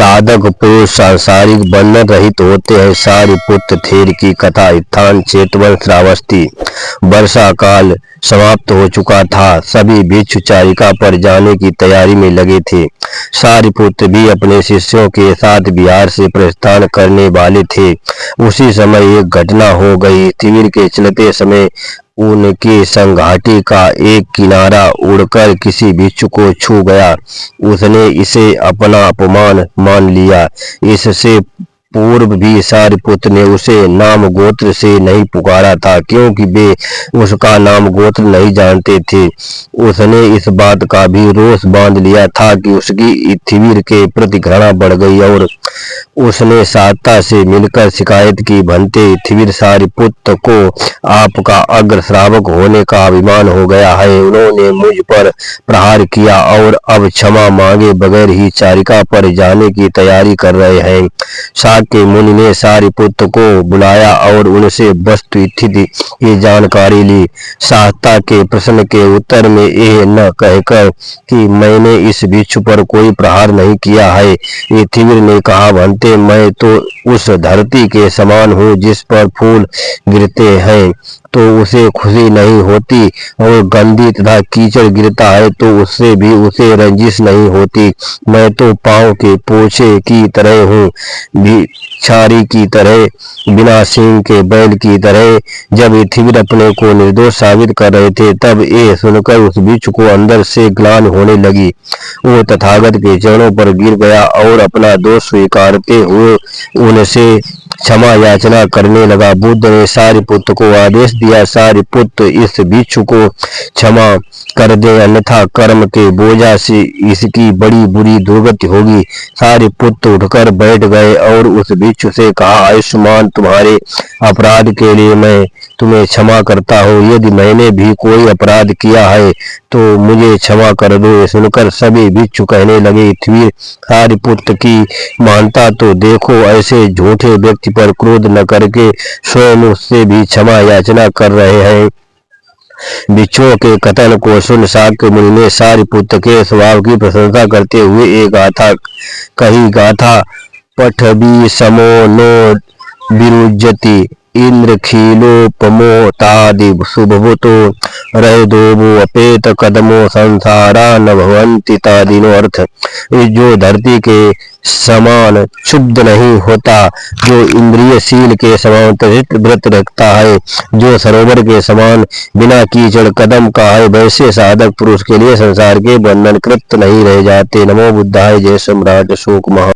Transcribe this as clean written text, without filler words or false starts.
साधक पुरुष सांसारिक बंधन रहित होते हैं। सारिपुत्र थेर की कथा। स्थान चेतवन श्रावस्ती। वर्षा काल समाप्त हो चुका था। सभी भिक्षु चारिका पर जाने की तैयारी में लगे थे। सारिपुत्र भी अपने शिष्यों के साथ बिहार से प्रस्थान करने वाले थे। उसी समय एक घटना हो गई। शिविर के चलते समय उनके संघाटी का एक किनारा उड़कर किसी भिक्षु को छू गया। उसने इसे अपना अपमान मान लिया। इससे पूर्व भी सारिपुत्र ने उसे नाम गोत्र से नहीं पुकारा था, क्योंकि वे उसका नाम गोत्र नहीं जानते थे। उसने इस बात का भी रोष बांध लिया था कि उसकी शिविर के प्रति घृणा बढ़ गई और उसने साता से मिलकर शिकायत की। भंते शिविर, सारिपुत्र को आपका अग्र श्रावक होने का अभिमान हो गया है। उन्होंने मुझ पर प्रहार किया और अब क्षमा मांगे बगैर ही चारिका पर जाने की तैयारी कर रहे हैं। शाक्य मुनि ने सारिपुत्र को बुलाया और उनसे वस्तु स्थिति की जानकारी ली। साता के प्रश्न के उत्तर में यह न कहकर कि मैंने इस भिक्षु पर कोई प्रहार नहीं किया है, शिविर ने कहा, भंते मैं तो उस धरती के समान हूँ जिस पर फूल गिरते हैं तो उसे खुशी नहीं होती, और गंदी तथा कीचड़ गिरता है तो उससे भी उसे रंजिश नहीं होती। मैं तो पांव के पोछे की तरह हूँ, भिक्षारी की तरह, बिना सींग के बैल की तरह। जब शिविर अपने को निर्दोष साबित कर रहे थे, तब ये सुनकर उस भिक्षु को अंदर से ग्लानि होने लगी। वो तथागत के चरणों पर गिर गया और अपना दोष स्वीकारते हुए उनसे क्षमा याचना करने लगा। बुद्ध ने सारिपुत्र को आदेश दिया, सारिपुत्र इस भिक्षु को क्षमा कर दे, अन्यथा कर्म के बोझा से इसकी बड़ी बुरी दुर्गति होगी। सारिपुत्र उठकर बैठ गए और उस भिक्षु से कहा, आयुष्मान, तुम्हारे अपराध के लिए मैं तुम्हें क्षमा करता हूँ। यदि मैंने भी कोई अपराध किया है तो मुझे क्षमा कर दो। ये सुनकर सभी भिक्षु कहने लगे, शिविर, सारिपुत्र की मानता तो देखो, ऐसे झूठे व्यक्ति पर क्रोध न करके स्वयं उससे भी क्षमा याचना कर रहे हैं। भिक्षुओं के कथन को सुन शाक्य मुनि ने सारिपुत्र के स्वभाव की प्रशंसा करते हुए एक गाथा कही। गाथा पठबी समो नो विरुज्यति इंद्र खीलोपमो तादि शुभभूतो रह दोबो अपेत कदमो संसारा न भवंति तादिनो अर्थ। जो धरती के समान क्षुब्ध नहीं होता, जो इंद्रियशील के समान व्रत रखता है, जो सरोवर के समान बिना कीचड़ कदम का है, वैसे साधक पुरुष के लिए संसार के बंधन कृत नहीं रह जाते। नमो बुद्धाय। जय सम्राट अशोक महा।